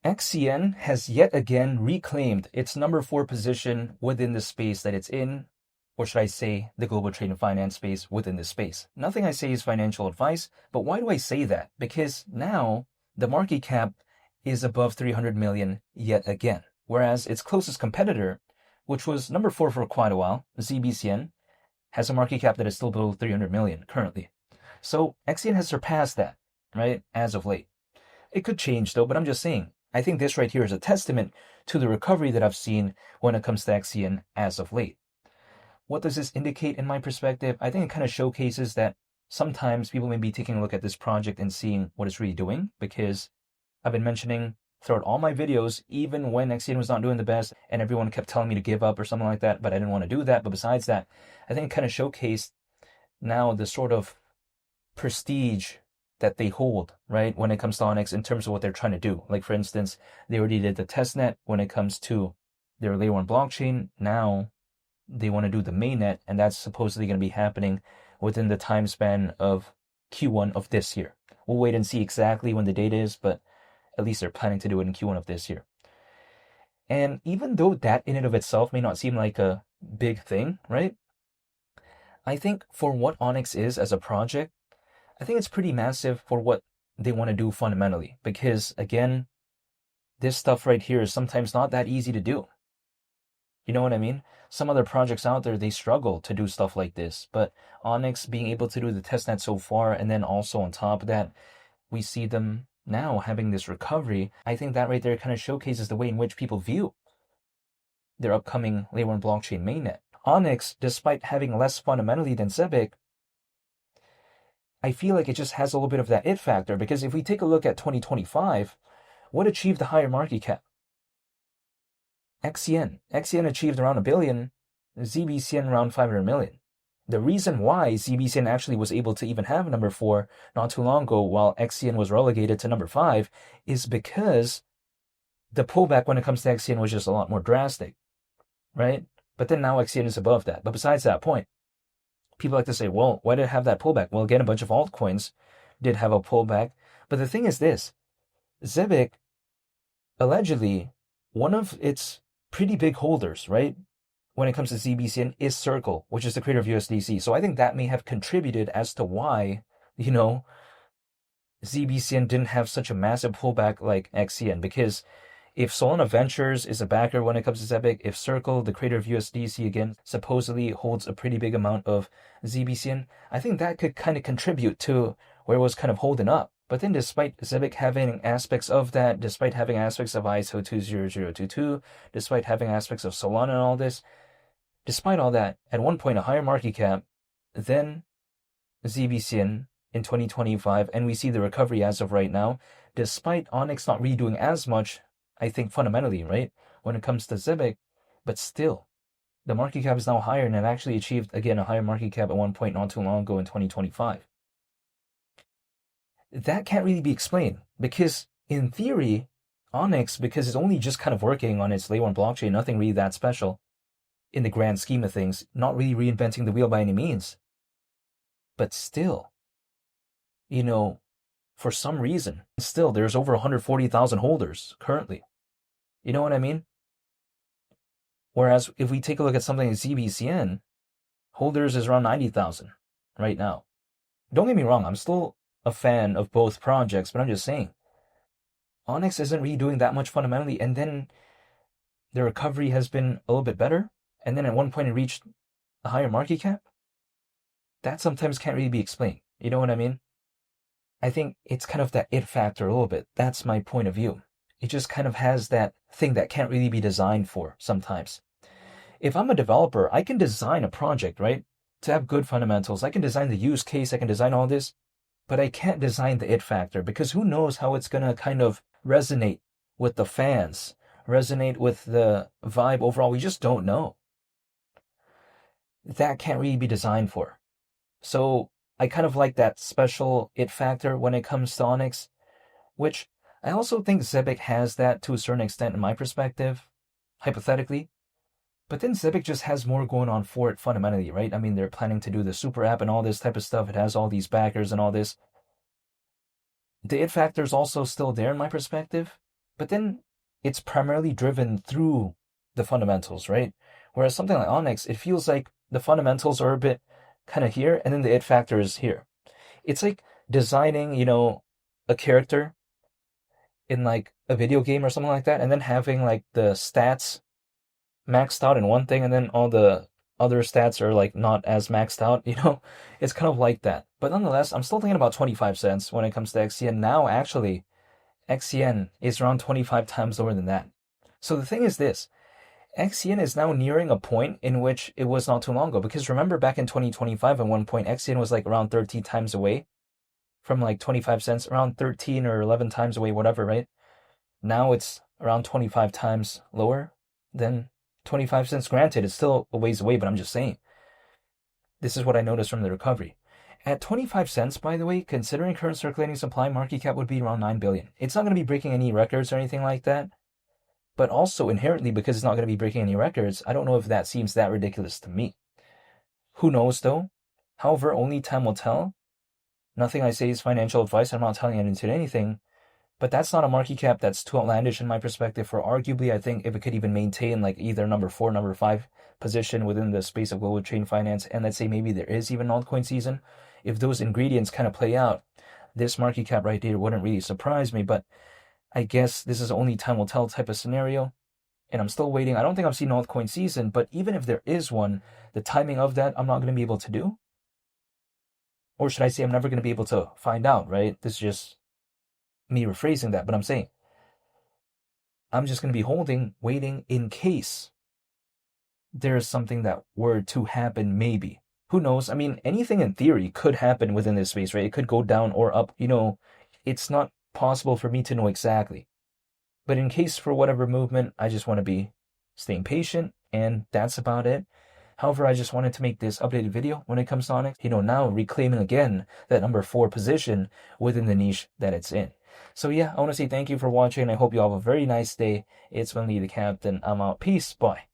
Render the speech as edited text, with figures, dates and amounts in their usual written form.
XCN has yet again reclaimed its number 4 position within the space that it's in, or should I say the global trade and finance space within this space. Nothing I say is financial advice, but why do I say that? Because now the market cap is above 300 million yet again, whereas its closest competitor, which was number 4 for quite a while, ZBCN, has a market cap that is still below 300 million currently. So XCN has surpassed that, right, as of late. It could change though, but I'm just saying, I think this right here is a testament to the recovery that I've seen when it comes to XCN as of late. What does this indicate in my perspective? I think it kind of showcases that sometimes people may be taking a look at this project and seeing what it's really doing, because I've been mentioning throughout all my videos, even when XCN was not doing the best and everyone kept telling me to give up or something like that, but I didn't want to do that. But besides that, I think it kind of showcased now the sort of prestige that they hold, right, when it comes to Onyx in terms of what they're trying to do. Like, for instance, they already did the testnet when it comes to their layer 1 blockchain. Now they want to do the mainnet, and that's supposedly going to be happening within the time span of Q1 of this year. We'll wait and see exactly when the date is, but at least they're planning to do it in Q1 of this year. And even though that in and of itself may not seem like a big thing, right? I think for what Onyx is as a project, I think it's pretty massive for what they want to do fundamentally. Because again, this stuff right here is sometimes not that easy to do. You know what I mean? Some other projects out there, they struggle to do stuff like this. But Onyx being able to do the testnet so far, and then also on top of that, we see them now having this recovery. I think that right there kind of showcases the way in which people view their upcoming layer 1 blockchain mainnet. Onyx, despite having less fundamentally than Zebic, I feel like it just has a little bit of that it factor, because if we take a look at 2025, what achieved the higher market cap? XCN. XCN achieved around $1 billion, ZBCN around 500 million. The reason why ZBCN actually was able to even have number 4 not too long ago while XCN was relegated to number 5 is because the pullback when it comes to XCN was just a lot more drastic, right? But then now XCN is above that. But besides that point, people like to say, well, why did it have that pullback? Well, again, a bunch of altcoins did have a pullback. But the thing is this, Zebic, allegedly, one of its pretty big holders, right, when it comes to ZBCN is Circle, which is the creator of USDC. So I think that may have contributed as to why, ZBCN didn't have such a massive pullback like XCN. Because if Solana Ventures is a backer when it comes to Zebic, if Circle, the creator of USDC, again, supposedly holds a pretty big amount of ZBCN, I think that could kind of contribute to where it was kind of holding up. But then despite Zebic having aspects of that, despite having aspects of ISO 20022, despite having aspects of Solana and all this, despite all that, at one point a higher market cap than ZBCN in 2025, and we see the recovery as of right now, despite Onyx not really doing as much, I think fundamentally, right, when it comes to Zebic, but still, the market cap is now higher, and it actually achieved, again, a higher market cap at one point not too long ago in 2025. That can't really be explained, because in theory, Onyx, because it's only just kind of working on its layer 1 blockchain, nothing really that special in the grand scheme of things, not really reinventing the wheel by any means. But still, for some reason, still there's over 140,000 holders currently. You know what I mean? Whereas if we take a look at something like ZBCN, holders is around 90,000 right now. Don't get me wrong, I'm still a fan of both projects, but I'm just saying, Onyx isn't really doing that much fundamentally, and then the recovery has been a little bit better, and then at one point it reached a higher market cap. That sometimes can't really be explained. You know what I mean? I think it's kind of that it factor a little bit. That's my point of view. It just kind of has that thing that can't really be designed for sometimes. If I'm a developer, I can design a project, right, to have good fundamentals. I can design the use case, I can design all this, but I can't design the it factor, because who knows how it's going to kind of resonate with the fans, resonate with the vibe overall. We just don't know. That can't really be designed for. So I kind of like that special it factor when it comes to Onyx, which I also think Zebic has that to a certain extent in my perspective, hypothetically. But then Zebic just has more going on for it fundamentally, right? I mean, they're planning to do the super app and all this type of stuff. It has all these backers and all this. The it factor is also still there in my perspective, but then it's primarily driven through the fundamentals, right? Whereas something like Onyx, it feels like the fundamentals are a bit kind of here, and then the it factor is here. It's like designing, a character in like a video game or something like that, and then having like the stats maxed out in one thing, and then all the other stats are like not as maxed out, It's kind of like that. But nonetheless, I'm still thinking about 25 cents when it comes to XCN. Now, actually, XCN is around 25 times lower than that. So the thing is this. XCN is now nearing a point in which it was not too long ago. Because remember back in 2025, at one point, XCN was like around 13 times away from like 25 cents, around 13 or 11 times away, whatever, right? Now it's around 25 times lower than 25 cents. Granted, it's still a ways away, but I'm just saying. This is what I noticed from the recovery. At 25 cents, by the way, considering current circulating supply, market cap would be around 9 billion. It's not going to be breaking any records or anything like that. But also inherently, because it's not going to be breaking any records, I don't know if that seems that ridiculous to me. Who knows though? However, only time will tell. Nothing I say is financial advice. I'm not telling you into anything. But that's not a market cap that's too outlandish in my perspective. For arguably, I think if it could even maintain like either number 4, number 5 position within the space of global trade finance, and let's say maybe there is even altcoin season, if those ingredients kind of play out, this market cap right here wouldn't really surprise me. But I guess this is only time will tell type of scenario. And I'm still waiting. I don't think I've seen altcoin season, but even if there is one, the timing of that I'm not going to be able to do. Or should I say I'm never going to be able to find out, right? This is just me rephrasing that, but I'm saying I'm just going to be holding, waiting in case there is something that were to happen, maybe. Who knows? I mean, anything in theory could happen within this space, right? It could go down or up. It's not possible for me to know exactly. But in case for whatever movement, I just want to be staying patient, and that's about it. However, I just wanted to make this updated video when it comes to Onyx. Now reclaiming again that number 4 position within the niche that it's in. So yeah, I want to say thank you for watching. I hope you all have a very nice day. It's been Lee the Captain. I'm out. Peace. Bye.